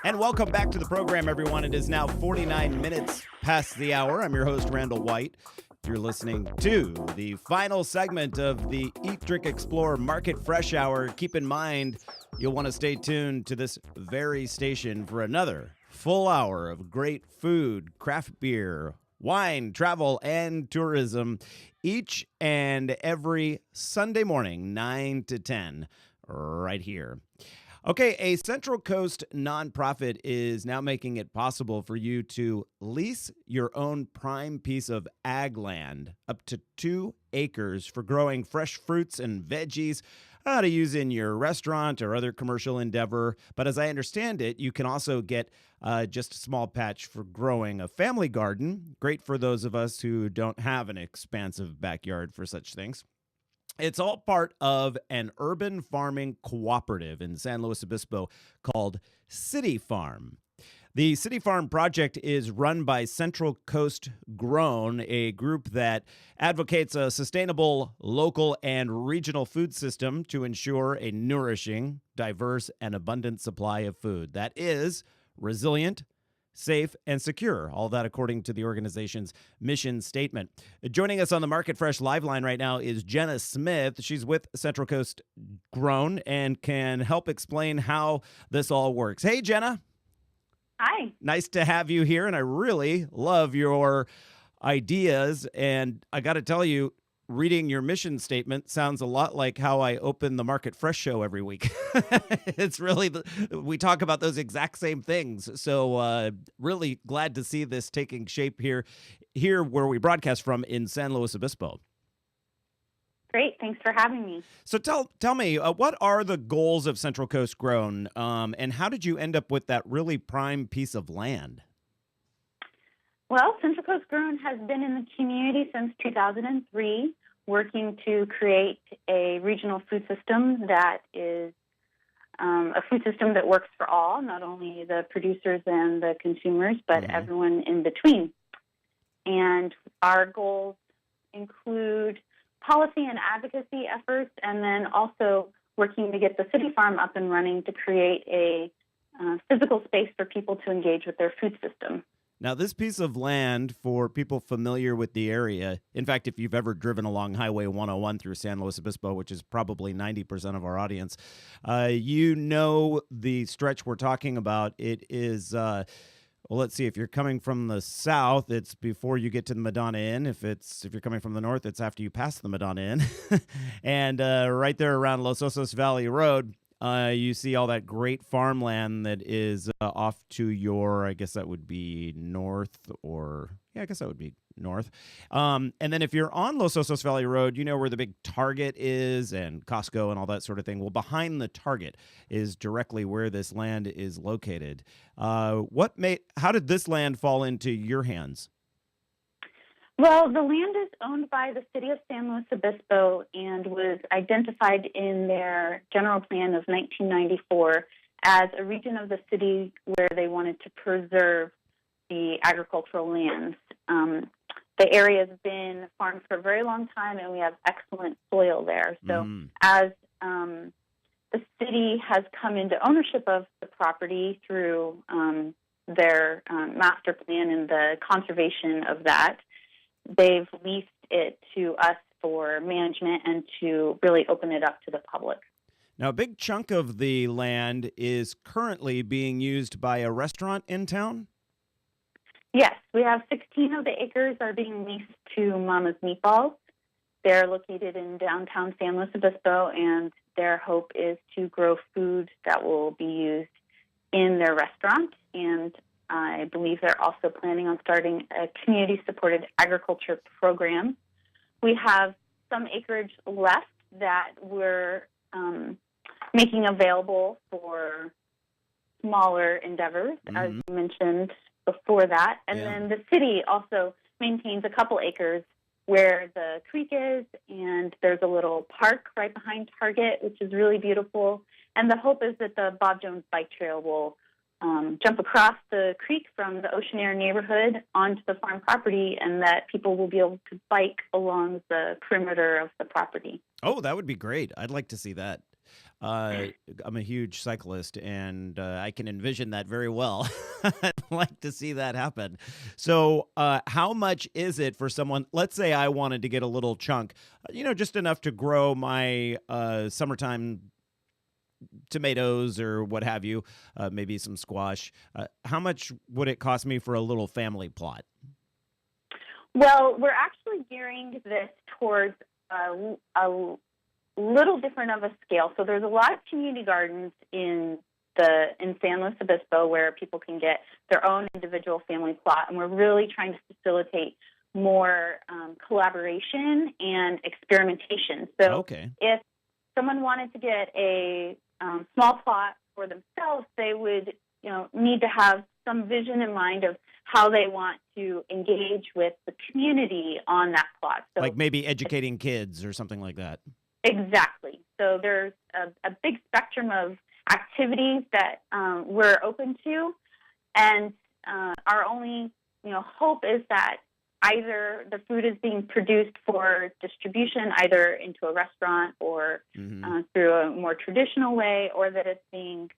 And welcome back to the program, everyone. It is now 49 minutes past the hour. I'm your host, Randall White. You're listening to the final segment of the Eat, Drink, Explore Market Fresh Hour. Keep in mind, you'll want to stay tuned to this very station for another full hour of great food, craft beer, wine, travel, and tourism each and every Sunday morning, 9 to 10, right here. Okay, a Central Coast nonprofit is now making it possible for you to lease your own prime piece of ag land, up to 2 acres, for growing fresh fruits and veggies to use in your restaurant or other commercial endeavor. But as I understand it, you can also get just a small patch for growing a family garden. Great for those of us who don't have an expansive backyard for such things. It's all part of an urban farming cooperative in San Luis Obispo called City Farm. The City Farm project is run by Central Coast Grown, a group that advocates a sustainable local and regional food system to ensure a nourishing, diverse, and abundant supply of food that is resilient, safe, and secure. All that according to the organization's mission statement. Joining us on the Market Fresh Live line right now is Jenna Smith. She's with Central Coast Grown and can help explain how this all works. Hey, Jenna. Hi. Nice to have you here, and I really love your ideas. And I got to tell you, reading your mission statement sounds a lot like how I open the Market Fresh show every week. It's really, we talk about those exact same things. So really glad to see this taking shape here where we broadcast from in San Luis Obispo. Great. Thanks for having me. So tell me, what are the goals of Central Coast Grown, and how did you end up with that really prime piece of land? Well, Central Coast Grown has been in the community since 2003, working to create a regional food system that is a food system that works for all, not only the producers and the consumers, but everyone in between. And our goals include policy and advocacy efforts, and then also working to get the City Farm up and running to create a physical space for people to engage with their food system. Now, this piece of land, for people familiar with the area, in fact, if you've ever driven along Highway 101 through San Luis Obispo, which is probably 90% of our audience, you know the stretch we're talking about. It is, well, let's see, if you're coming from the south, it's before you get to the Madonna Inn. If you're coming from the north, it's after you pass the Madonna Inn. And right there around Los Osos Valley Road, you see all that great farmland that is off to your, I guess that would be north, or, yeah, I guess that would be north. And then if you're on Los Osos Valley Road, you know where the big Target is and Costco and all that sort of thing. Well, behind the Target is directly where this land is located. How did this land fall into your hands? Well, the land is owned by the city of San Luis Obispo and was identified in their general plan of 1994 as a region of the city where they wanted to preserve the agricultural lands. The area has been farmed for a very long time, and we have excellent soil there. So as the city has come into ownership of the property through their master plan and the conservation of that, they've leased it to us for management and to really open it up to the public. Now, a big chunk of the land is currently being used by a restaurant in town? Yes, we have 16 of the acres are being leased to Mama's Meatballs. They're located in downtown San Luis Obispo, and their hope is to grow food that will be used in their restaurant. And I believe they're also planning on starting a community-supported agriculture program. We have some acreage left that we're making available for smaller endeavors, as you mentioned before that. And then the city also maintains a couple acres where the creek is, and there's a little park right behind Target, which is really beautiful. And the hope is that the Bob Jones Bike Trail will jump across the creek from the Ocean Air neighborhood onto the farm property, and that people will be able to bike along the perimeter of the property. Oh, that would be great. I'd like to see that. I'm a huge cyclist, and I can envision that very well. I'd like to see that happen. So how much is it for someone, let's say I wanted to get a little chunk, just enough to grow my summertime tomatoes or what have you, maybe some squash. How much would it cost me for a little family plot? Well, we're actually gearing this towards a little different of a scale. So there's a lot of community gardens in San Luis Obispo where people can get their own individual family plot, and we're really trying to facilitate more collaboration and experimentation. So if someone wanted to get a small plot for themselves, they would need to have some vision in mind of how they want to engage with the community on that plot. So, like maybe educating kids or something like that. Exactly. So there's a big spectrum of activities that we're open to, and our only hope is that either the food is being produced for distribution, either into a restaurant or through a more traditional way, or that it's being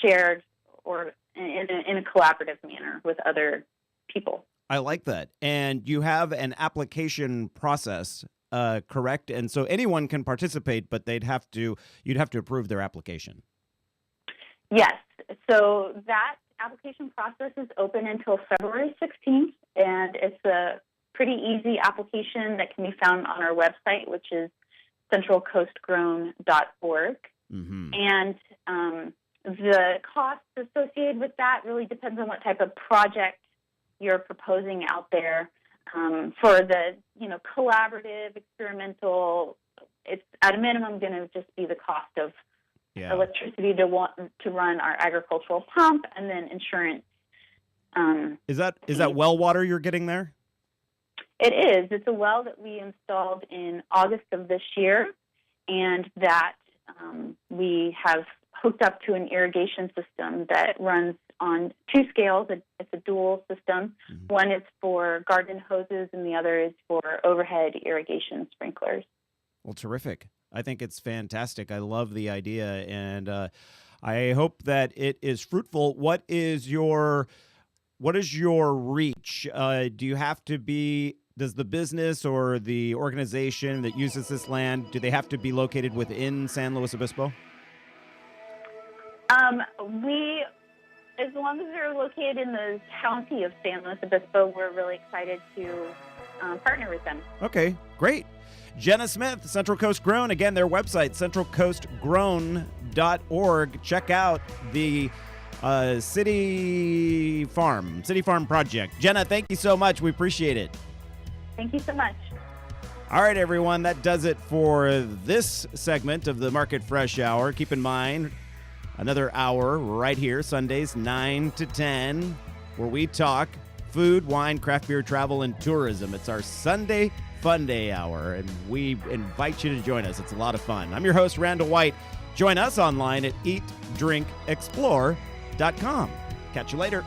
shared or in a collaborative manner with other people. I like that. And you have an application process, correct? And so anyone can participate, but you'd have to approve their application. Yes. So that application process is open until February 16th, and it's a pretty easy application that can be found on our website, which is centralcoastgrown.org. And the costs associated with that really depends on what type of project you're proposing out there. For the collaborative, experimental, it's at a minimum going to just be the cost of electricity to run our agricultural pump, and then insurance. Is that well water you're getting there? It is. It's a well that we installed in August of this year, and that we have hooked up to an irrigation system that runs on two scales. It's a dual system. One is for garden hoses, and the other is for overhead irrigation sprinklers. Well, terrific. I think it's fantastic. I love the idea, and I hope that it is fruitful. What is your reach? Do you have to be? Does the business or the organization that uses this land, do they have to be located within San Luis Obispo? As long as they're located in the county of San Luis Obispo, we're really excited to partner with them. Okay, great. Jenna Smith, Central Coast Grown. Again, their website, centralcoastgrown.org. Check out the City Farm project. Jenna, thank you so much. We appreciate it. Thank you so much. All right, everyone, that does it for this segment of the Market Fresh Hour. Keep in mind, another hour right here, Sundays, 9 to 10, where we talk food, wine, craft beer, travel, and tourism. It's our Sunday Fun Day Hour, and we invite you to join us. It's a lot of fun. I'm your host, Randall White. Join us online at eatdrinkexplore.com. Catch you later.